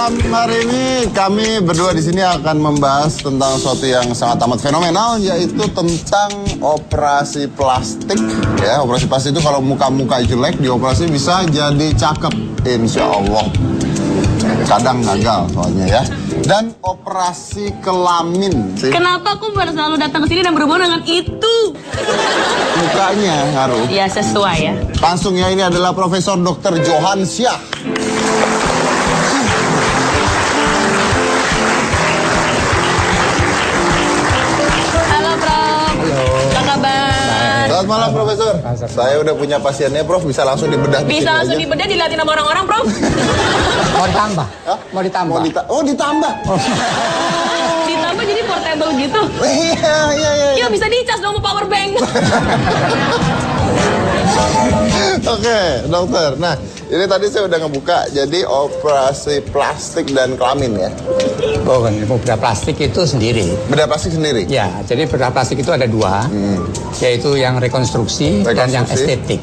Malam hari ini kami berdua di sini akan membahas tentang sesuatu yang sangat amat fenomenal, yaitu tentang operasi plastik. Ya, operasi plastik itu kalau muka-muka jelek dioperasi bisa jadi cakep, insya Allah. Kadang gagal soalnya ya. Dan operasi kelamin. Kenapa aku baru selalu datang ke sini dan berhubungan dengan itu? Mukanya ngaruh. Ya sesuai ya. Langsung ya, ini adalah Profesor Dr. Johan Syah. Halo Prof. Halo. Apa kabar? Selamat malam Profesor. Saya udah punya pasiennya Prof, bisa langsung dibedah di sini Bisa langsung aja. dibedah dilihatin sama orang-orang Prof. Mau ditambah? Hah? Mau ditambah? Oh, ditambah. Ditambah jadi portable gitu. Iya. Yuk bisa dicas dong sama power bank. Oke, dokter. Nah, ini tadi saya udah ngebuka. Jadi operasi plastik dan kelamin ya. Bukan, bedah plastik itu sendiri. Bedah plastik sendiri? Ya, jadi bedah plastik itu ada dua, yaitu yang rekonstruksi dan yang estetik.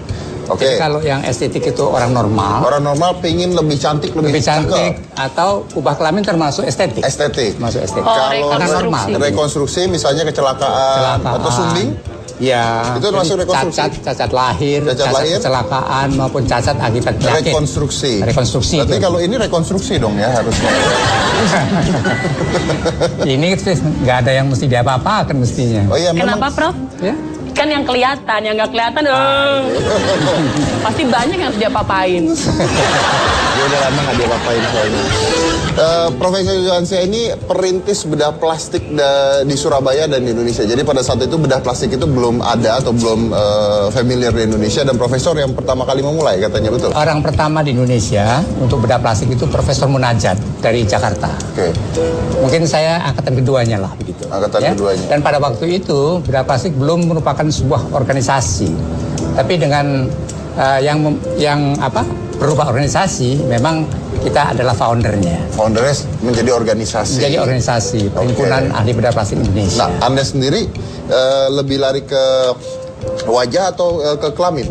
Oke. Jadi kalau yang estetik itu orang normal, Orang normal pengen lebih cantik, lebih cantik, cakep. atau ubah kelamin termasuk estetik. Estetik. Masuk estetik. Oh, Kalau rekonstruksi. rekonstruksi misalnya kecelakaan atau sumbing, Ya, itu termasuk jadi rekonstruksi. cacat lahir, Cacat lahir. kecelakaan maupun cacat akibat penyakit. rekonstruksi. Rekonstruksi. Berarti itu. kalau ini rekonstruksi dong ya harusnya. Ini nggak ada yang mesti diapa-apakan mestinya. Oh iya, memang. Kenapa Prof? Ya. Kan yang kelihatan, yang nggak kelihatan, pasti banyak yang harus diapa-apain. Dia udah lama nggak diapa-apain soalnya. Profesor Johan Syah ini perintis bedah plastik di Surabaya dan di Indonesia. Jadi pada saat itu bedah plastik itu belum ada atau belum familiar di Indonesia, dan profesor yang pertama kali memulai katanya, betul? Orang pertama di Indonesia untuk bedah plastik itu Profesor Munajat dari Jakarta. Oke. Mungkin saya angkatan keduanya lah begitu. Angkatan keduanya. Dan pada waktu itu bedah plastik belum merupakan sebuah organisasi, tapi dengan berupa organisasi, memang kita adalah foundernya. Foundernya menjadi organisasi. Jadi organisasi Perhimpunan Ahli Bedah Plastik Indonesia. Nah, Anda sendiri lebih lari ke wajah atau ke kelamin?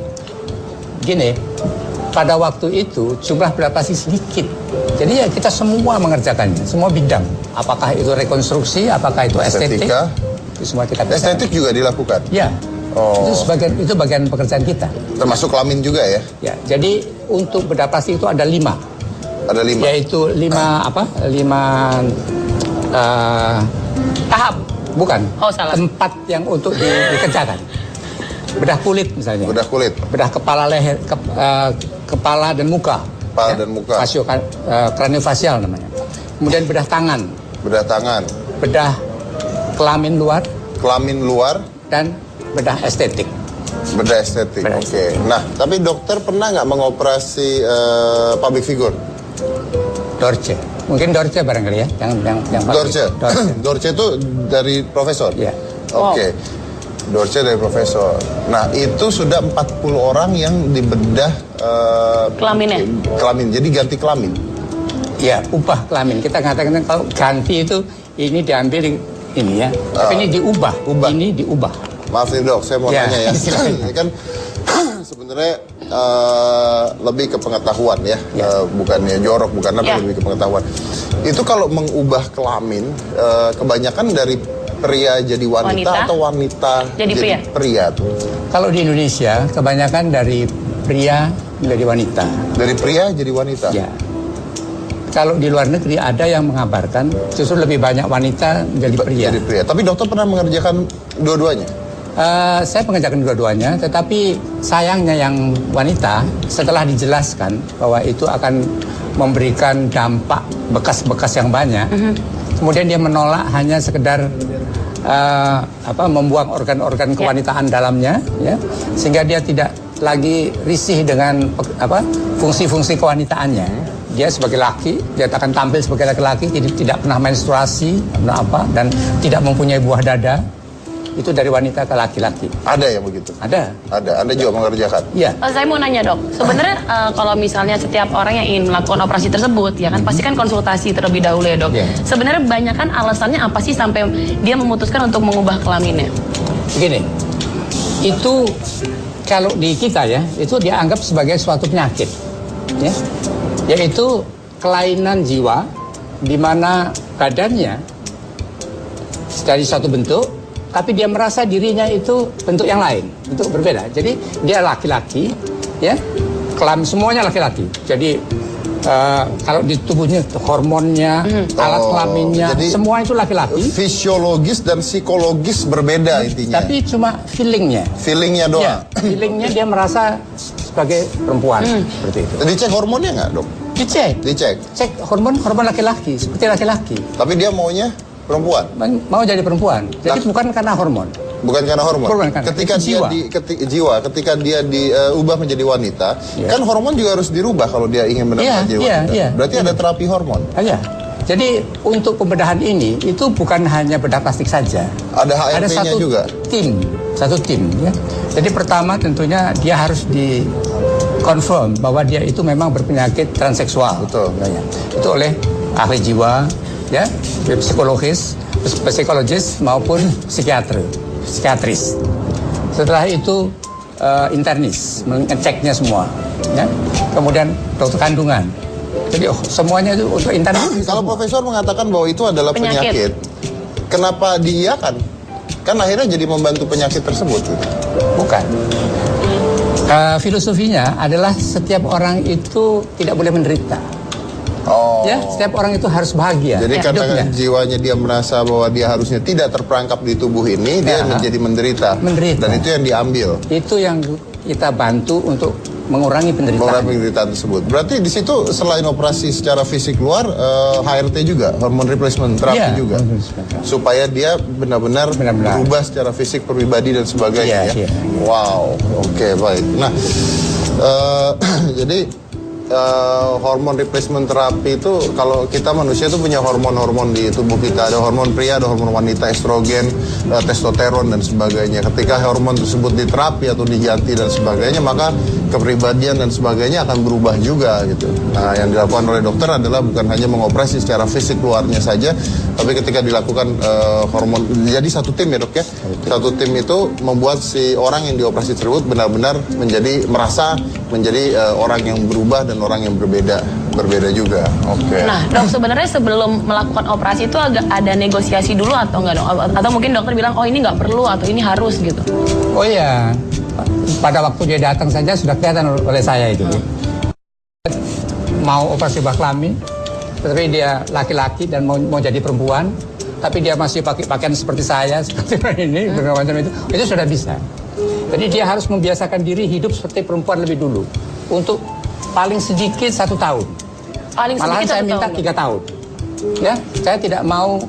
Gini, pada waktu itu jumlah bedah plastik sedikit. Jadi ya kita semua mengerjakannya, semua bidang. Apakah itu rekonstruksi, apakah itu estetik, Estetika. itu semua kita bisa. Estetik juga dilakukan? Ya. Oh. Itu bagian pekerjaan kita. Termasuk kelamin juga ya? Ya, jadi untuk bedah plastik itu ada 5. Ada 5? Yaitu 5 tahap, bukan? Oh, salah. Tempat yang untuk dikerjakan. Bedah kulit misalnya. Bedah kulit? Bedah kepala, leher, kepala dan muka. Kepala dan muka. Kraniofacial namanya. Kemudian bedah tangan. Bedah tangan. Bedah kelamin luar. Kelamin luar. Dan bedah estetik. Bedah estetik, Bedah oke. Nah, tapi dokter pernah nggak mengoperasi public figure? Dorce. Mungkin Dorce barangkali ya. Yang Dorce? Dorce itu dari profesor? Iya. Oke. Dorce dari profesor. Nah, itu sudah 40 orang yang dibedah Kelaminnya? Kelamin, jadi ganti kelamin. Ya, ubah kelamin. Kita katakan kalau ganti itu ini diambil ini ya. Tapi ini diubah. Ini diubah. Maaf nih dok, saya mau Ya, nanya ya. silakan. Ini kan sebenarnya lebih ke pengetahuan ya, bukannya jorok, bukan apa, lebih ke pengetahuan. Itu kalau mengubah kelamin, kebanyakan dari pria jadi wanita atau wanita jadi pria tuh? Kalau di Indonesia kebanyakan dari pria menjadi wanita. Dari pria jadi wanita? Ya. Kalau di luar negeri ada yang mengabarkan justru lebih banyak wanita menjadi pria. Jadi pria. Tapi dokter pernah mengerjakan dua-duanya? Saya mengerjakan dua-duanya, tetapi sayangnya yang wanita setelah dijelaskan bahwa itu akan memberikan dampak bekas-bekas yang banyak, kemudian dia menolak hanya sekedar membuang organ-organ kewanitaan dalamnya, ya, sehingga dia tidak lagi risih dengan fungsi-fungsi kewanitaannya. Dia sebagai laki, dia akan tampil sebagai laki-laki, jadi tidak pernah menstruasi, dan tidak mempunyai buah dada. Itu dari wanita ke laki-laki. Ada yang begitu? Ada. Ada. Anda juga mengerjakan? Iya. Saya mau nanya dok, sebenarnya kalau misalnya setiap orang yang ingin melakukan operasi tersebut, ya kan pasti kan konsultasi terlebih dahulu ya dok. Yeah. Sebenarnya banyak kan alasannya apa sih sampai dia memutuskan untuk mengubah kelaminnya? Begini, itu kalau di kita ya, itu dianggap sebagai suatu penyakit, ya, yaitu kelainan jiwa di mana badannya dari suatu bentuk, tapi dia merasa dirinya itu bentuk yang lain, bentuk berbeda. Jadi dia laki-laki, ya, kelamin semuanya laki-laki. Jadi kalau di tubuhnya hormonnya, alat kelaminnya, jadi semua itu laki-laki. Fisiologis dan psikologis berbeda intinya. Tapi cuma feelingnya. Feelingnya doang. Ya, feelingnya dia merasa sebagai perempuan seperti itu. Dicek hormonnya nggak, Dok? Dicek. Cek hormon laki-laki, seperti laki-laki. Tapi dia maunya perempuan. Mau jadi perempuan. Jadi bukan karena hormon. Bukan karena hormon. Bukan karena. Ketika Itu dia ketika dia diubah menjadi wanita, kan hormon juga harus dirubah kalau dia ingin benar-benar jadi wanita. Berarti ada terapi hormon. Ada. Jadi untuk pembedahan ini itu bukan hanya bedah plastik saja. Ada HRT-nya juga. Satu tim ya. Jadi pertama tentunya dia harus di confirm bahwa dia itu memang berpenyakit transseksual. Betul. Ya. Itu oleh ahli jiwa, ya, psikologis maupun psikiatris. Setelah itu internis mengeceknya semua, ya. Kemudian dokter kandungan. Jadi semuanya itu untuk internis. Kalau profesor mengatakan bahwa itu adalah penyakit, kenapa diiyakan? Kan akhirnya jadi membantu penyakit tersebut. Gitu. Bukan. Filosofinya adalah setiap orang itu tidak boleh menderita. Oh. Ya, setiap orang itu harus bahagia. Jadi karena hidupnya. jiwanya dia merasa bahwa dia harusnya tidak terperangkap di tubuh ini, dia menjadi menderita. Dan itu yang diambil. Itu yang kita bantu untuk mengurangi penderitaan tersebut. Berarti di situ selain operasi secara fisik luar, HRT juga, hormone replacement terapi juga, supaya dia benar-benar berubah secara fisik, pribadi dan sebagainya. Ya. Wow, oke, baik. Nah, jadi hormon replacement terapi itu, kalau kita manusia itu punya hormon-hormon di tubuh kita, ada hormon pria, ada hormon wanita, estrogen, testosteron dan sebagainya. Ketika hormon tersebut diterapi atau diganti dan sebagainya, maka kepribadian dan sebagainya akan berubah juga gitu. Nah, yang dilakukan oleh dokter adalah bukan hanya mengoperasi secara fisik luarnya saja, tapi ketika dilakukan hormon, jadi satu tim ya, Dok ya. Satu tim itu membuat si orang yang dioperasi tersebut benar-benar merasa menjadi orang yang berubah dan orang yang berbeda juga. Oke. Nah, Dok, sebenarnya sebelum melakukan operasi itu agak ada negosiasi dulu atau enggak, Dok? Atau mungkin dokter bilang, oh ini nggak perlu atau ini harus gitu? Oh iya, pada waktu dia datang saja sudah kelihatan oleh saya itu. Mau operasi bah kelamin, tapi dia laki-laki dan mau jadi perempuan, tapi dia masih pakai pakaian seperti saya, seperti ini, macam itu sudah bisa. Jadi dia harus membiasakan diri hidup seperti perempuan lebih dulu, untuk paling sedikit 1 tahun. Malahan saya minta 3 tahun. Ya, saya tidak mau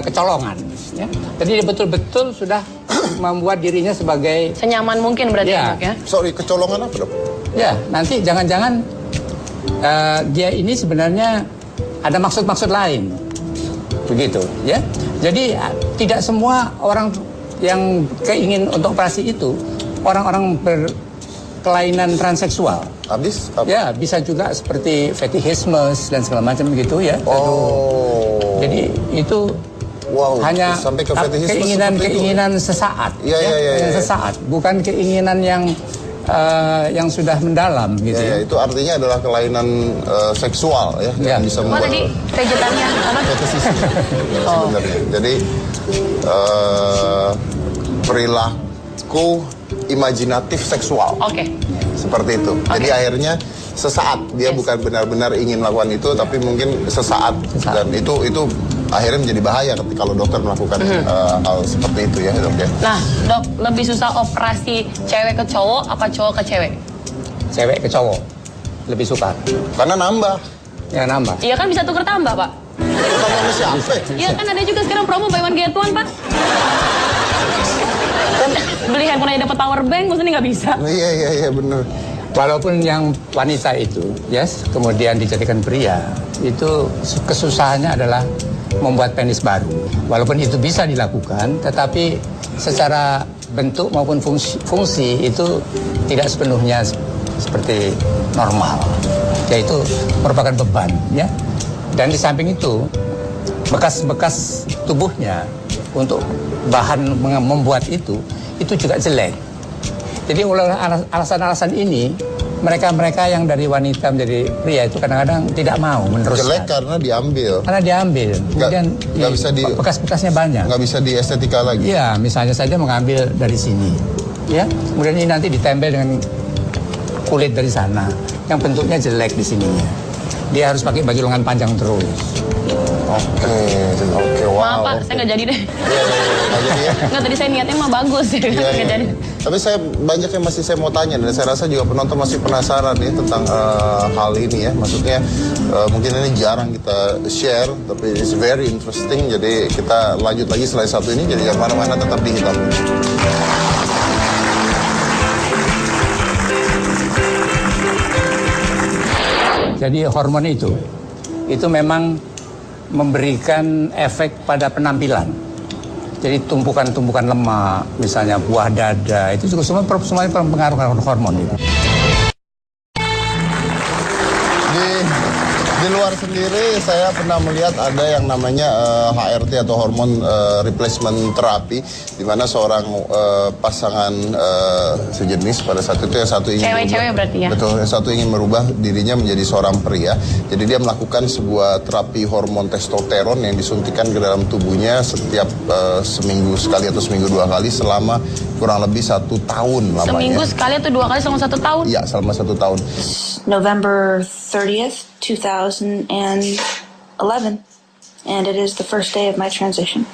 kecolongan. Ya. Jadi dia betul-betul sudah membuat dirinya sebagai senyaman mungkin berarti, Dok, ya? Sorry, kecolongan apa, Dok? Ya, nanti jangan-jangan dia ini sebenarnya ada maksud-maksud lain, begitu, ya. Jadi tidak semua orang yang keingin untuk operasi itu orang-orang berkelainan transseksual. Habis? Ya, bisa juga seperti fetishisme dan segala macam begitu ya. Jadi itu hanya sampai ke keinginan sesaat. Iya. Sesaat, bukan keinginan yang sudah mendalam gitu. Ya, itu artinya adalah kelainan seksual ya. Yang bisa membuat tadi vegetannya apa? fetishisme sebenarnya. Jadi perilaku imajinatif seksual. Oke. Seperti itu. Jadi akhirnya sesaat dia bukan benar-benar ingin melakukan itu, tapi mungkin sesaat. Dan itu akhirnya menjadi bahaya ketika kalau dokter melakukan hal seperti itu ya, Dok ya. Nah, Dok, lebih susah operasi cewek ke cowok apa cowok ke cewek? Cewek ke cowok lebih suka. Karena nambah. Ya nambah. Iya kan bisa tuker tambah, Pak. Bukan sama siapa? Iya kan ada juga sekarang promo buy one get one, Pak. Beli handphone aja dapat power bank, maksudnya nggak bisa. Iya benar. Walaupun yang wanita itu, kemudian dijadikan pria, itu kesusahannya adalah membuat penis baru. Walaupun itu bisa dilakukan, tetapi secara bentuk maupun fungsi itu tidak sepenuhnya seperti normal. Yaitu merupakan beban, ya. Dan di samping itu, bekas-bekas tubuhnya untuk bahan membuat itu juga jelek. Jadi oleh alasan-alasan ini, mereka yang dari wanita menjadi pria itu kadang-kadang tidak mau meneruskan. Jelek karena diambil. Karena diambil, kemudian nggak bisa bekas-bekasnya banyak. Nggak bisa di estetika lagi. Iya, misalnya saja mengambil dari sini, ya, kemudian ini nanti ditempel dengan kulit dari sana, yang bentuknya jelek di sininya. Dia harus pakai baju lengan panjang terus. Oke, wow. Maaf Pak, saya nggak jadi deh. Nggak jadi ya? Nggak, tadi saya niatnya mah bagus. Nggak jadi. Tapi saya banyak yang masih saya mau tanya dan saya rasa juga penonton masih penasaran ya tentang hal ini ya. Maksudnya mungkin ini jarang kita share, tapi it's very interesting. Jadi kita lanjut lagi setelah satu ini. Jadi jangan mana-mana, tetap di Hitam. Jadi hormon itu memang memberikan efek pada penampilan. Jadi tumpukan-tumpukan lemak, misalnya buah dada, itu juga semuanya pengaruh hormon itu. Di luar sendiri saya pernah melihat ada yang namanya HRT atau hormon replacement therapy, di mana seorang pasangan sejenis pada saat itu yang satu ingin Cewek-cewek berarti ya? Betul, yang satu ingin merubah dirinya menjadi seorang pria. Jadi dia melakukan sebuah terapi hormon testosteron yang disuntikan ke dalam tubuhnya setiap seminggu sekali atau seminggu 2 kali selama kurang lebih 1 tahun lamanya. Seminggu sekali atau 2 kali selama 1 tahun? Iya, selama 1 tahun. November 30th, 2011, and it is the first day of my transition.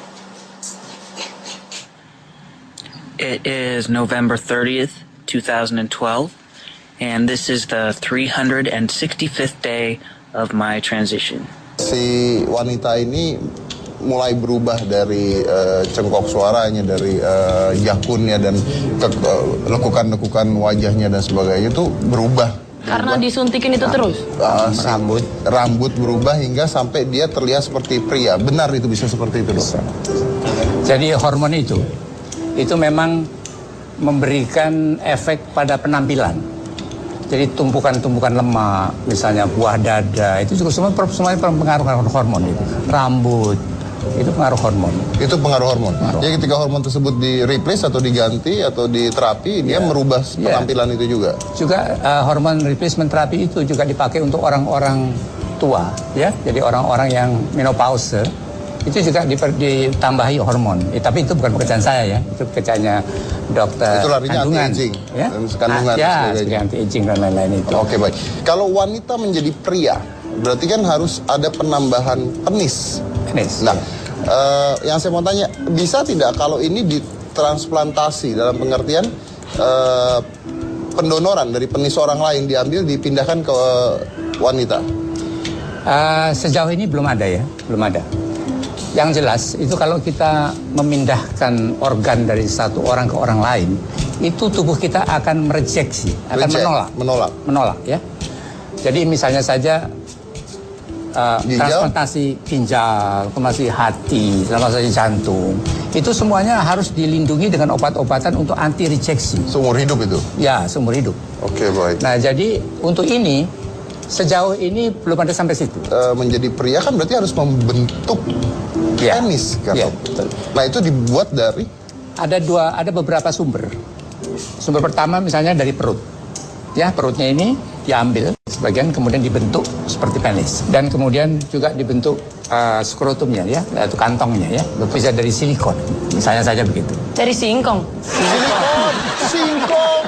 It is November 30th, 2012, and this is the 365th day of my transition. Si wanita ini mulai berubah dari cengkok suaranya, dari jakunnya dan lekukan-lekukan wajahnya dan sebagainya itu berubah. Karena disuntikin itu terus? Rambut berubah hingga sampai dia terlihat seperti pria. Benar itu bisa seperti itu, Dok? Jadi hormon itu memang memberikan efek pada penampilan. Jadi tumpukan-tumpukan lemak, misalnya buah dada, itu juga semuanya pengaruh hormon itu. Rambut, itu pengaruh hormon. Itu pengaruh hormon. Jadi ketika hormon tersebut di replace atau diganti atau diterapi, dia merubah penampilan itu juga. Juga hormon replacement terapi itu juga dipakai untuk orang-orang tua, ya. Jadi orang-orang yang menopause itu juga ditambahi hormon. Tapi itu bukan pekerjaan saya ya, itu pekerjaannya dokter itu larinya kandungan, anti-aging, ya. kandungan Ya, anti-aging dan lain-lain itu. Oke, baik. Kalau wanita menjadi pria, berarti kan harus ada penambahan penis. Nah, yang saya mau tanya, bisa tidak kalau ini ditransplantasi dalam pengertian pendonoran dari penis orang lain diambil dipindahkan ke wanita? Sejauh ini belum ada ya, belum ada. Yang jelas itu kalau kita memindahkan organ dari satu orang ke orang lain, itu tubuh kita akan merejeksi, akan menolak ya. Jadi misalnya saja transplantasi ginjal, transplantasi hati, transplantasi jantung, itu semuanya harus dilindungi dengan obat-obatan untuk anti rejeksi. Seumur hidup itu? Ya, seumur hidup. Oke, baik. Nah, jadi untuk ini sejauh ini belum ada sampai situ. Menjadi pria kan berarti harus membentuk penis kan? Ya, betul. Nah, itu dibuat dari? Ada beberapa sumber. Sumber pertama misalnya dari perut. Ya, perutnya ini diambil sebagian kemudian dibentuk seperti penis dan kemudian juga dibentuk skrotumnya ya, atau kantongnya ya. Bisa dari silikon. Misalnya saja begitu. Dari singkong. Singkong.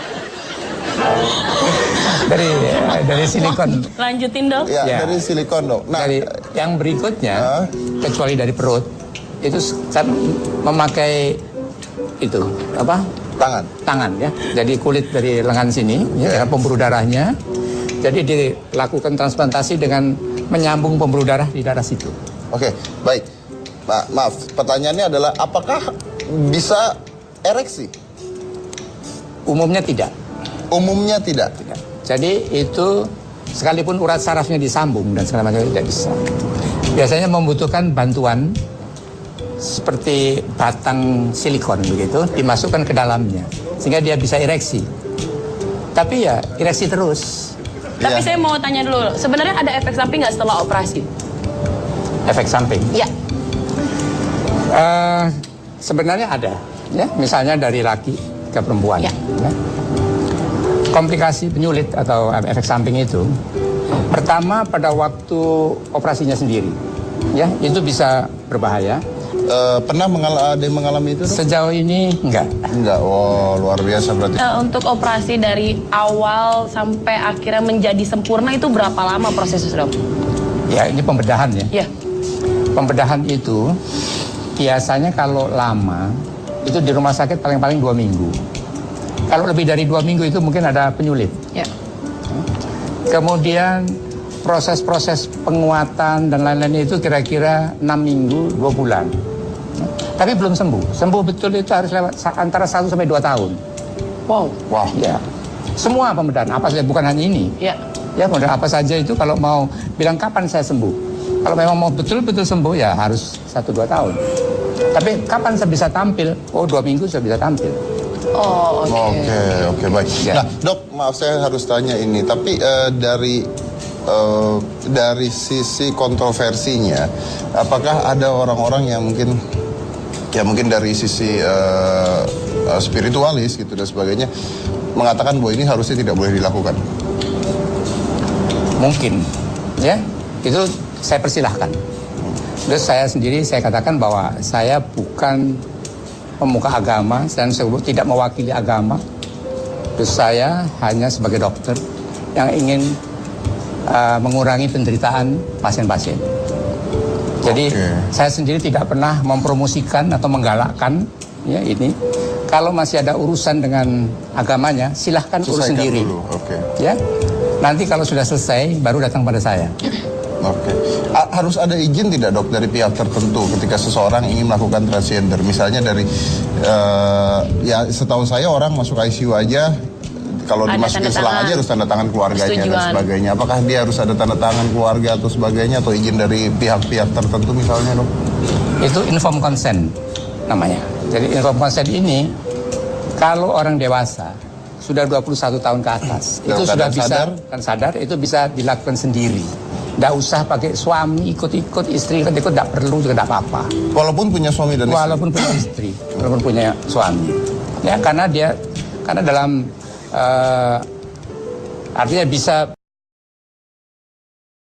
dari silikon. Lanjutin dong. Ya, dari silikon dong. Nah, dari yang berikutnya kecuali dari perut itu memakai itu apa? Tangan ya. Jadi kulit dari lengan sini ya, dengan pembuluh darahnya. Jadi dilakukan transplantasi dengan menyambung pembuluh darah di darah situ. Oke, baik. Maaf, pertanyaannya adalah apakah bisa ereksi? Umumnya tidak. Umumnya tidak. Jadi itu sekalipun urat sarafnya disambung dan segala macam tidak bisa. Biasanya membutuhkan bantuan seperti batang silikon begitu dimasukkan ke dalamnya sehingga dia bisa ereksi. Tapi ya ereksi terus. Tapi saya mau tanya dulu, sebenarnya ada efek samping nggak setelah operasi? Efek samping? Ya. Sebenarnya ada, ya. Misalnya dari laki ke perempuan. Ya. Ya. Komplikasi penyulit atau efek samping itu, pertama pada waktu operasinya sendiri, ya itu bisa berbahaya. Pernah ada yang mengalami itu, Dok? Sejauh ini enggak. Enggak, wow, luar biasa berarti. Untuk operasi dari awal sampai akhirnya menjadi sempurna itu berapa lama prosesnya, Dok? Ya ini pembedahan ya. Ya. Pembedahan itu biasanya kalau lama itu di rumah sakit paling-paling 2 minggu. Kalau lebih dari 2 minggu itu mungkin ada penyulit. Ya. Kemudian proses-proses penguatan dan lain-lain itu kira-kira 6 minggu, 2 bulan. Tapi belum sembuh. Sembuh betul itu harus lewat antara 1 sampai 2 tahun. Wow. Wah. Ya. Semua pembedahan, apa saja, bukan hanya ini. Ya. Ya, pembedahan apa saja itu kalau mau bilang kapan saya sembuh. Kalau memang mau betul-betul sembuh ya harus 1-2 tahun. Tapi kapan saya bisa tampil? Oh, 2 minggu saya bisa tampil. Oh, oke. Oke, baik. Ya. Nah, Dok, maaf saya harus tanya ini, tapi dari sisi kontroversinya, apakah ada orang-orang yang mungkin dari sisi spiritualis gitu dan sebagainya mengatakan bahwa ini harusnya tidak boleh dilakukan? Mungkin, ya, itu saya persilahkan. Terus saya sendiri saya katakan bahwa saya bukan pemuka agama, dan saya tidak mewakili agama. Terus saya hanya sebagai dokter yang ingin mengurangi penderitaan pasien-pasien. Jadi saya sendiri tidak pernah mempromosikan atau menggalakkan ya ini. Kalau masih ada urusan dengan agamanya, silahkan urus Selesaikan sendiri. dulu. Ya, nanti kalau sudah selesai baru datang pada saya. Oke. Harus ada izin tidak, Dok, dari pihak tertentu ketika seseorang ingin melakukan transgender? Misalnya dari ya setahu saya orang masuk ICU aja kalau Ada dimasukin tanda selang tangan. aja harus tanda tangan keluarganya dan Persetujuan. sebagainya. Apakah dia harus ada tanda tangan keluarga atau sebagainya, atau izin dari pihak-pihak tertentu misalnya, Dok? Itu informed consent namanya. Jadi informed consent ini kalau orang dewasa sudah 21 tahun ke atas itu sudah bisa sadar itu bisa dilakukan sendiri. Tidak usah pakai suami ikut-ikut, istri ikut-ikut, tidak perlu juga tidak apa-apa. Walaupun punya suami dan istri. Walaupun punya istri, walaupun punya suami. Ya karena dalam artinya bisa